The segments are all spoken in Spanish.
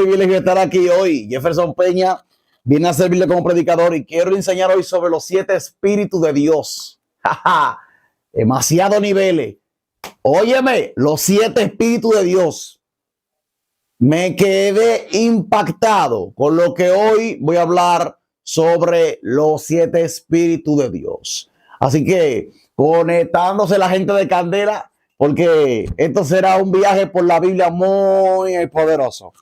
Privilegio estar aquí hoy. Jefferson Peña viene a servirle como predicador y quiero enseñar hoy sobre los 7 espíritus de Dios. Demasiados niveles. Óyeme, los 7 espíritus de Dios. Me quedé impactado con lo que hoy voy a hablar sobre los 7 espíritus de Dios. Así que conectándose la gente de Candela, porque esto será un viaje por la Biblia muy poderoso.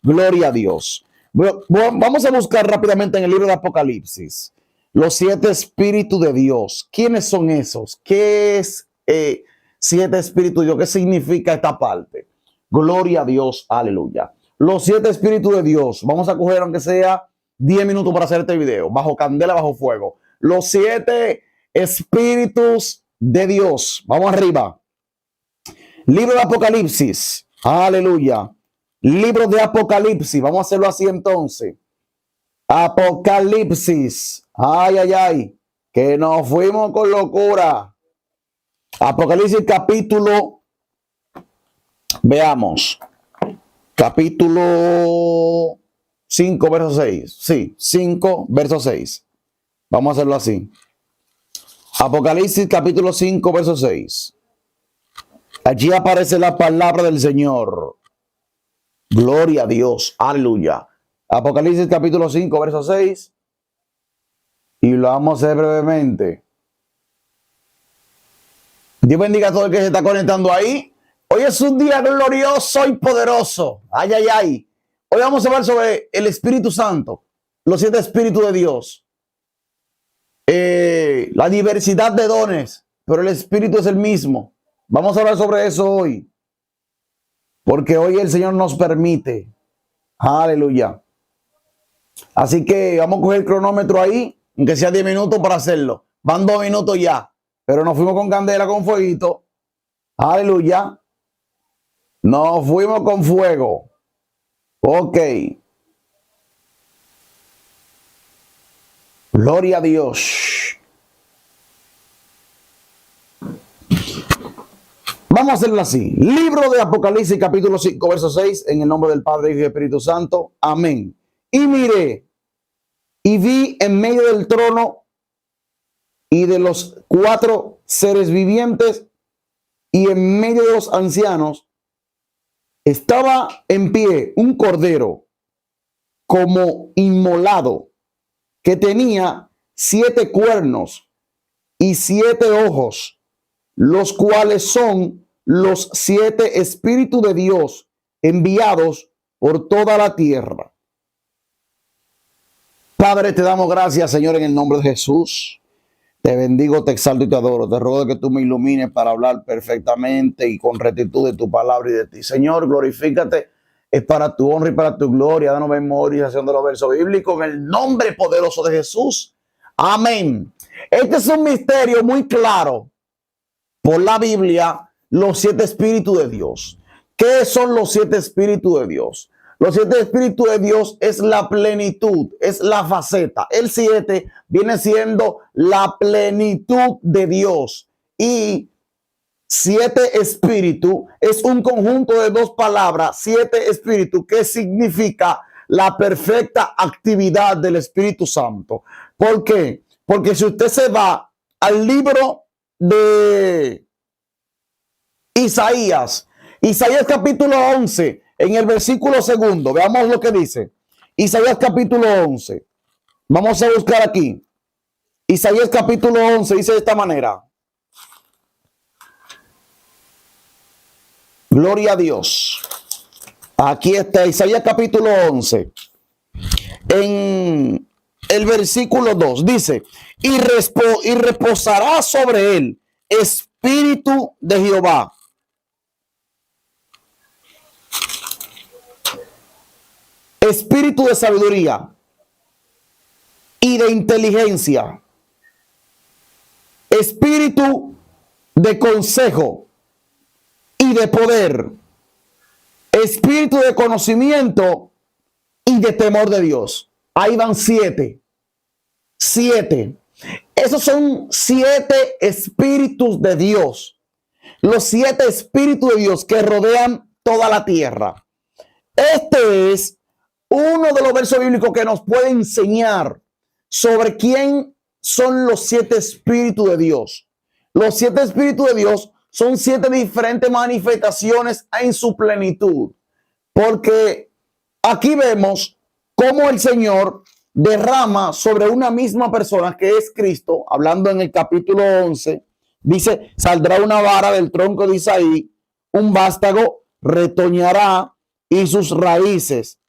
Gloria a Dios. Vamos a buscar rápidamente en el libro de Apocalipsis los 7 espíritus de Dios. ¿Quiénes son esos? ¿Qué es 7 espíritus de Dios? ¿Qué significa esta parte? Gloria a Dios, aleluya. Los 7 espíritus de Dios. Vamos a coger aunque sea 10 minutos para hacer este video. Bajo candela, bajo fuego. Los 7 espíritus de Dios. Vamos arriba. Libro de Apocalipsis. Aleluya. Libro de Apocalipsis. Vamos a hacerlo así entonces. Apocalipsis. Ay, ay, ay. Que nos fuimos con locura. Apocalipsis capítulo. Veamos. Capítulo 5, verso 6. Sí, 5, verso 6. Vamos a hacerlo así. Apocalipsis capítulo 5, verso 6. Allí aparece la palabra del Señor. Gloria a Dios. Aleluya. Apocalipsis capítulo 5, verso 6. Y lo vamos a hacer brevemente. Dios bendiga a todo el que se está conectando ahí. Hoy es un día glorioso y poderoso. Ay, ay, ay. Hoy vamos a hablar sobre el Espíritu Santo. Los 7 espíritus de Dios. La diversidad de dones. Pero el Espíritu es el mismo. Vamos a hablar sobre eso hoy. Porque hoy el Señor nos permite. Aleluya. Así que vamos a coger el cronómetro ahí, aunque sea 10 minutos para hacerlo. Van 2 minutos ya. Pero nos fuimos con candela, con fueguito. Aleluya. Nos fuimos con fuego. Ok. Gloria a Dios. Vamos a hacerlo así. Libro de Apocalipsis, capítulo 5, verso 6. En el nombre del Padre, Hijo y Espíritu Santo. Amén. Y miré y vi en medio del trono y de los 4 seres vivientes y en medio de los ancianos estaba en pie un cordero como inmolado que tenía 7 cuernos y 7 ojos, los cuales son los 7 espíritus de Dios enviados por toda la tierra. Padre, te damos gracias, Señor, en el nombre de Jesús. Te bendigo, te exalto y te adoro. Te ruego que tú me ilumines para hablar perfectamente y con rectitud de tu palabra y de ti. Señor, glorifícate. Es para tu honra y para tu gloria. Danos memorización de los versos bíblicos en el nombre poderoso de Jesús. Amén. Este es un misterio muy claro por la Biblia, los 7 espíritus de Dios. ¿Qué son los 7 espíritus de Dios? Los 7 espíritus de Dios es la plenitud, es la faceta. El 7 viene siendo la plenitud de Dios. Y 7 espíritus es un conjunto de 2 palabras, 7 espíritus, que significa la perfecta actividad del Espíritu Santo. ¿Por qué? Porque si usted se va al libro de Isaías capítulo 11, en el versículo 2, veamos lo que dice. Isaías capítulo 11. Vamos a buscar aquí. Isaías capítulo 11 dice de esta manera. Gloria a Dios. Aquí está Isaías capítulo 11. En el versículo 2 dice, y reposará sobre él espíritu de Jehová. Espíritu de sabiduría y de inteligencia. Espíritu de consejo y de poder. Espíritu de conocimiento y de temor de Dios. Ahí van 7. 7. Esos son 7 espíritus de Dios. Los 7 espíritus de Dios que rodean toda la tierra. Este es uno de los versos bíblicos que nos puede enseñar sobre quién son los 7 espíritus de Dios. Los 7 espíritus de Dios son 7 diferentes manifestaciones en su plenitud. Porque aquí vemos cómo el Señor derrama sobre una misma persona que es Cristo, hablando en el capítulo 11, dice, saldrá una vara del tronco de Isaí, un vástago retoñará y sus raíces,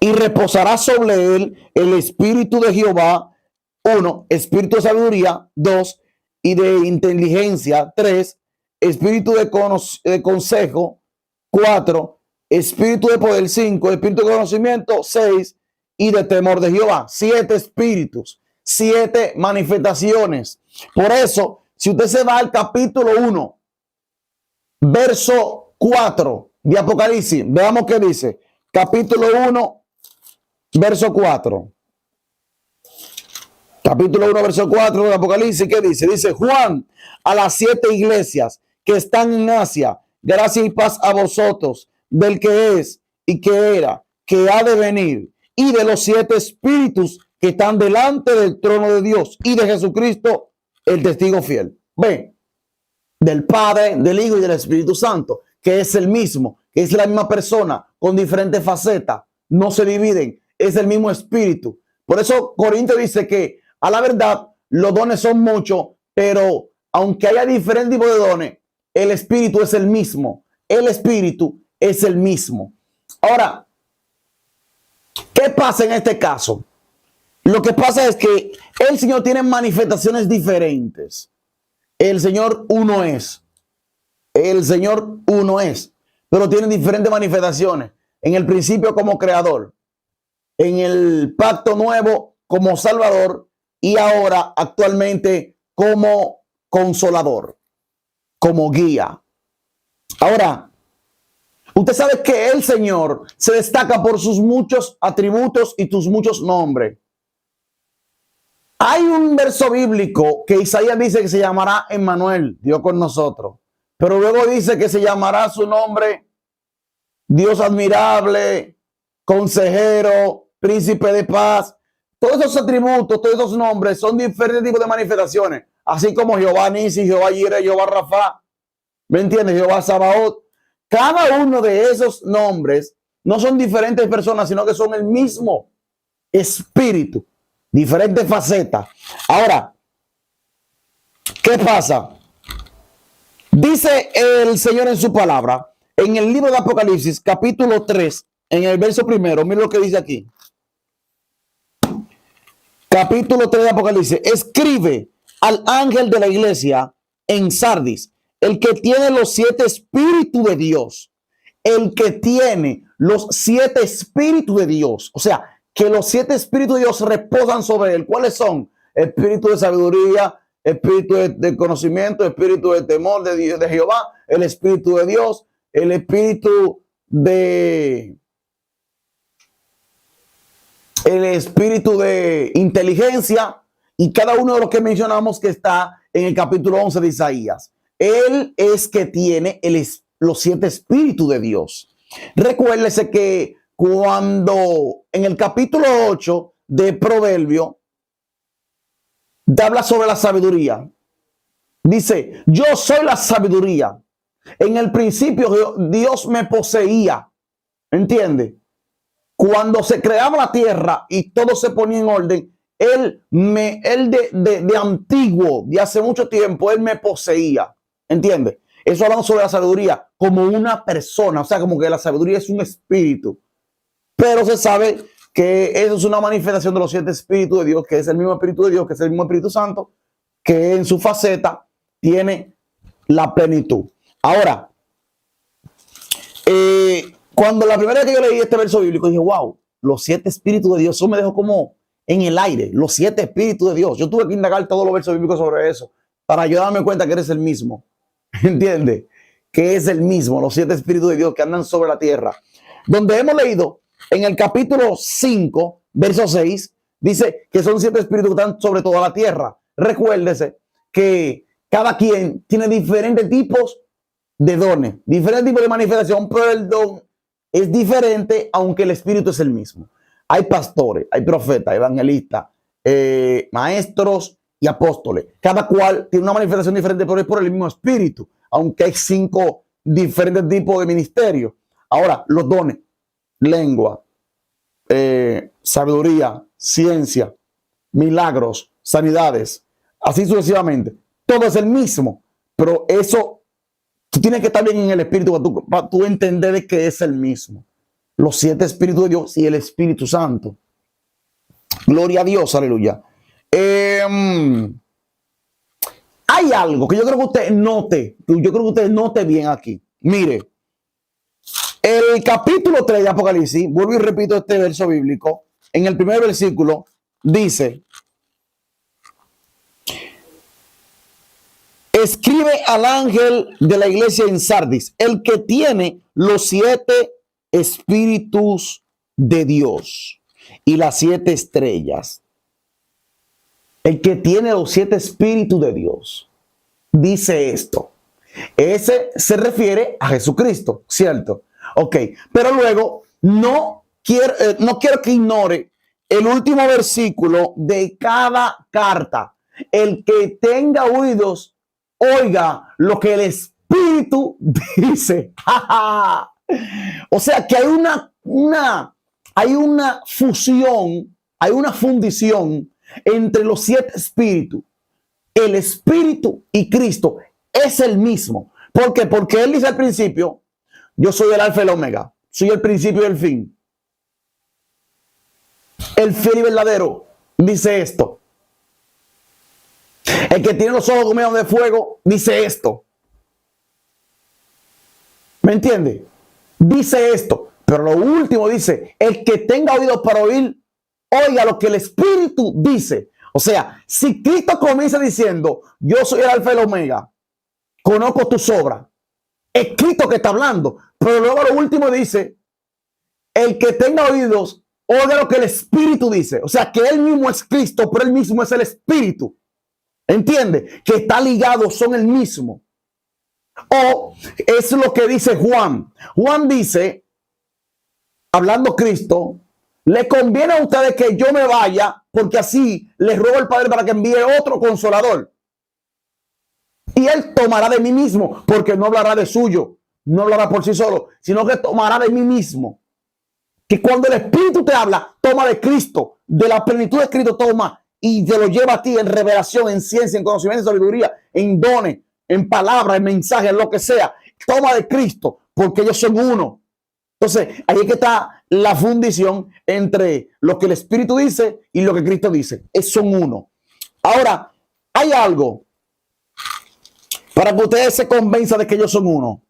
y reposará sobre él el espíritu de Jehová, 1, espíritu de sabiduría, 2, y de inteligencia, 3, espíritu de consejo, 4, espíritu de poder, 5, espíritu de conocimiento, 6, y de temor de Jehová. 7 espíritus, 7 manifestaciones. Por eso, si usted se va al capítulo 1, verso 4 de Apocalipsis, veamos qué dice. Capítulo 1, verso 4. Capítulo 1, verso 4 de Apocalipsis, ¿qué dice? Dice, Juan, a las 7 iglesias que están en Asia, gracia y paz a vosotros, del que es y que era, que ha de venir, y de los 7 espíritus que están delante del trono de Dios y de Jesucristo, el testigo fiel. Ven, del Padre, del Hijo y del Espíritu Santo, que es el mismo, que es la misma persona con diferentes facetas, no se dividen, es el mismo espíritu. Por eso Corintios dice que a la verdad los dones son muchos, pero aunque haya diferentes tipos de dones, el espíritu es el mismo. El espíritu es el mismo. Ahora, ¿qué pasa en este caso? Lo que pasa es que el Señor tiene manifestaciones diferentes. El Señor uno es. El Señor uno es. Pero tiene diferentes manifestaciones. En el principio como creador. En el pacto nuevo como salvador. Y ahora actualmente como consolador. Como guía. Ahora, usted sabe que el Señor se destaca por sus muchos atributos y sus muchos nombres. Hay un verso bíblico que Isaías dice que se llamará Emmanuel, Dios con nosotros. Pero luego dice que se llamará su nombre Dios admirable, consejero, príncipe de paz. Todos esos atributos, todos esos nombres son diferentes tipos de manifestaciones. Así como Jehová Nisi, Jehová Jireh, Jehová Rafa. ¿Me entiendes? Jehová Sabaoth. Cada uno de esos nombres no son diferentes personas, sino que son el mismo espíritu. Diferentes facetas. Ahora, ¿qué pasa? Dice el Señor en su palabra, en el libro de Apocalipsis, capítulo 3, en el verso primero, mira lo que dice aquí. Capítulo 3 de Apocalipsis, escribe al ángel de la iglesia en Sardis, el que tiene los 7 espíritus de Dios, el que tiene los 7 espíritus de Dios, o sea, que los 7 espíritus de Dios reposan sobre él. ¿Cuáles son? Espíritu de sabiduría, espíritu de conocimiento, espíritu de temor de Jehová, el espíritu de Dios, el espíritu de inteligencia, y cada uno de los que mencionamos que está en el capítulo 11 de Isaías. Él es que tiene los 7 espíritus de Dios. Recuérdese que cuando en el capítulo 8 de Proverbio habla sobre la sabiduría, dice, yo soy la sabiduría. En el principio Dios me poseía. ¿Entiende? Cuando se creaba la tierra y todo se ponía en orden, él de antiguo, de hace mucho tiempo, él me poseía. ¿Entiende? Eso hablamos sobre la sabiduría como una persona, o sea, como que la sabiduría es un espíritu. Pero se sabe que eso es una manifestación de los 7 espíritus de Dios, que es el mismo espíritu de Dios, que es el mismo Espíritu Santo, que en su faceta tiene la plenitud. Ahora, cuando la primera vez que yo leí este verso bíblico, dije, wow, los 7 espíritus de Dios, eso me dejó como en el aire, los 7 espíritus de Dios. Yo tuve que indagar todos los versos bíblicos sobre eso, para yo darme cuenta que eres el mismo. ¿Entiendes? Que es el mismo, los 7 espíritus de Dios que andan sobre la tierra. Donde hemos leído en el capítulo 5, verso 6, dice que son 7 espíritus que están sobre toda la tierra. Recuérdese que cada quien tiene diferentes tipos de dones, diferentes tipos de manifestación, pero el don es diferente, aunque el espíritu es el mismo. Hay pastores, hay profetas, evangelistas, maestros y apóstoles. Cada cual tiene una manifestación diferente, pero es por el mismo espíritu, aunque hay 5 diferentes tipos de ministerios. Ahora, los dones, lengua, sabiduría, ciencia, milagros, sanidades, así sucesivamente. Todo es el mismo, pero eso tú tienes que estar bien en el espíritu para tú entender de que es el mismo. Los 7 espíritus de Dios y el Espíritu Santo. Gloria a Dios, aleluya. Hay algo que yo creo que usted note bien aquí. Mire, el capítulo 3 de Apocalipsis, vuelvo y repito este verso bíblico, en el primer versículo dice: escribe al ángel de la iglesia en Sardis, el que tiene los 7 espíritus de Dios y las 7 estrellas. El que tiene los 7 espíritus de Dios dice esto. Ese se refiere a Jesucristo, ¿cierto? Ok, pero luego no quiero que ignore el último versículo de cada carta. El que tenga oídos, oiga lo que el Espíritu dice. O sea que hay una fusión, hay una fundición entre los 7 espíritus. El Espíritu y Cristo es el mismo. ¿Por qué? Porque Él dice al principio: yo soy el alfa y el omega, soy el principio y el fin. El fiel y verdadero dice esto. El que tiene los ojos como de fuego dice esto. ¿Me entiende? Dice esto. Pero lo último dice: el que tenga oídos para oír, oiga lo que el Espíritu dice. O sea, si Cristo comienza diciendo: yo soy el alfa y el omega, conozco tus obras, es Cristo que está hablando. Pero luego lo último dice: el que tenga oídos, oiga lo que el Espíritu dice. O sea, que Él mismo es Cristo, pero Él mismo es el Espíritu. ¿Entiende? Que está ligado, son el mismo. O es lo que dice Juan. Juan dice, hablando Cristo: le conviene a ustedes que yo me vaya, porque así les ruego al Padre para que envíe otro consolador. Y Él tomará de mí mismo, porque no hablará de suyo, no hablará por sí solo, sino que tomará de mí mismo. Que cuando el Espíritu te habla, toma de Cristo, de la plenitud de Cristo toma, y te lo lleva a ti en revelación, en ciencia, en conocimiento, en sabiduría, en dones, en palabras, en mensajes, en lo que sea. Toma de Cristo, porque ellos son uno. Entonces, ahí es que está la fundición entre lo que el Espíritu dice y lo que Cristo dice. Son uno. Ahora, hay algo para que ustedes se convenzan de que ellos son uno.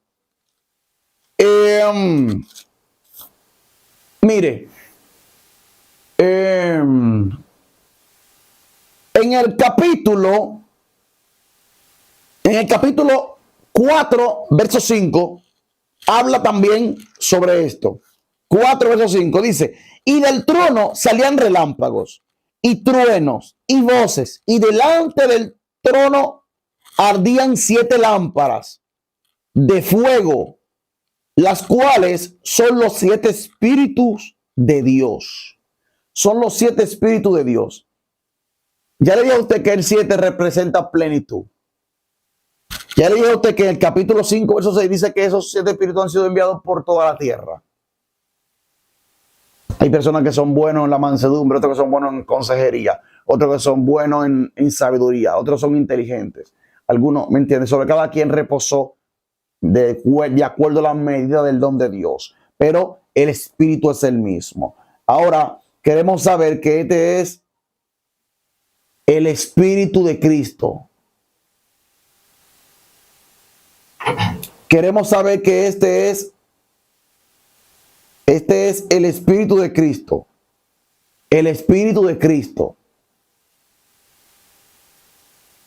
Mire, en el capítulo 4, verso 5, habla también sobre esto. 4, verso 5 dice: y del trono salían relámpagos y truenos y voces, y delante del trono ardían 7 lámparas de fuego, las cuales son los 7 espíritus de Dios. Son los 7 espíritus de Dios. Ya le dije a usted que el 7 representa plenitud. Ya le dije a usted que en el capítulo 5, verso 6 dice que esos 7 espíritus han sido enviados por toda la tierra. Hay personas que son buenos en la mansedumbre, otros que son buenos en consejería, otros que son buenos en sabiduría, otros son inteligentes. Algunos, ¿me entiendes? Sobre cada quien reposó de acuerdo a la medida del don de Dios. Pero el espíritu es el mismo. Ahora, queremos saber que este es el Espíritu de Cristo. Queremos saber que este es el Espíritu de Cristo. El Espíritu de Cristo.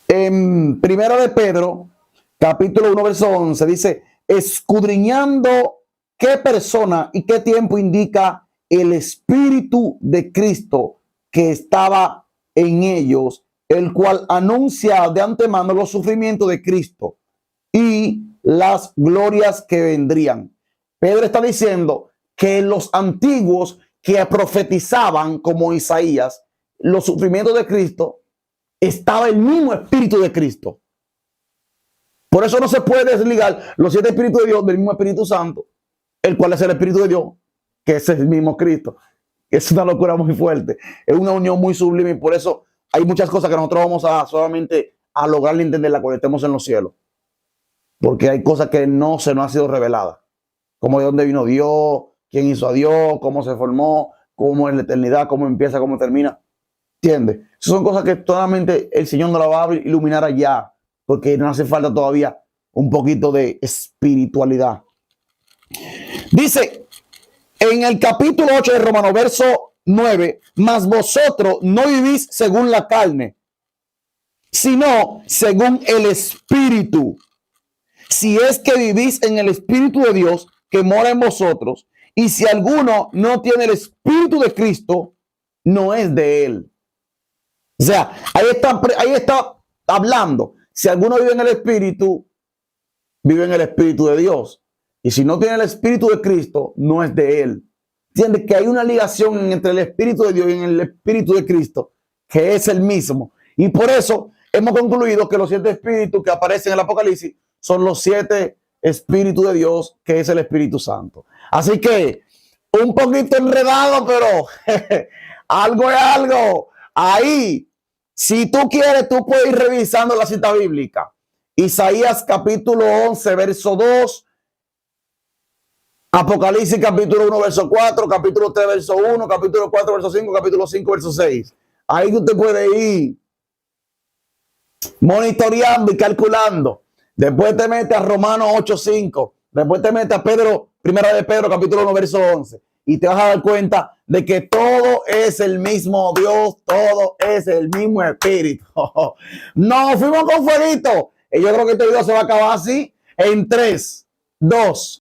En Primera de Pedro, capítulo 1, verso 11, dice: escudriñando qué persona y qué tiempo indica el Espíritu de Cristo que estaba en ellos, el cual anuncia de antemano los sufrimientos de Cristo y las glorias que vendrían. Pedro está diciendo que los antiguos que profetizaban, como Isaías, los sufrimientos de Cristo, estaba el mismo Espíritu de Cristo. Por eso no se puede desligar los 7 Espíritus de Dios del mismo Espíritu Santo, el cual es el Espíritu de Dios, que es el mismo Cristo. Es una locura muy fuerte, es una unión muy sublime, y por eso hay muchas cosas que nosotros vamos a solamente a lograr entenderla cuando estemos en los cielos, porque hay cosas que no se nos han sido reveladas, como de dónde vino Dios, quién hizo a Dios, cómo se formó, cómo es la eternidad, cómo empieza, cómo termina. ¿Entiendes? Son cosas que solamente el Señor nos la va a iluminar allá, porque nos hace falta todavía un poquito de espiritualidad. Dice en el capítulo 8 de Romanos, verso 9, mas vosotros no vivís según la carne, sino según el Espíritu. Si es que vivís en el Espíritu de Dios que mora en vosotros, y si alguno no tiene el Espíritu de Cristo, no es de él. O sea, ahí está hablando. Si alguno vive en el Espíritu, vive en el Espíritu de Dios. Y si no tiene el Espíritu de Cristo, no es de él. ¿Entiendes? Que hay una ligación entre el Espíritu de Dios y el Espíritu de Cristo, que es el mismo. Y por eso hemos concluido que los 7 espíritus que aparecen en el Apocalipsis son los 7 espíritus de Dios, que es el Espíritu Santo. Así que un poquito enredado, pero algo es algo. Ahí, si tú quieres, tú puedes ir revisando la cita bíblica. Isaías capítulo 11, verso 2. Apocalipsis capítulo 1, verso 4. Capítulo 3, verso 1. Capítulo 4, verso 5. Capítulo 5, verso 6. Ahí usted puede ir monitoreando y calculando. Después te metes a Romanos 8, 5. Después te metes a Pedro, primera de Pedro, capítulo 1, verso 11. Y te vas a dar cuenta de que todo es el mismo Dios, todo es el mismo Espíritu. No, fuimos con fueguito. Y yo creo que este video se va a acabar así en 3, 2,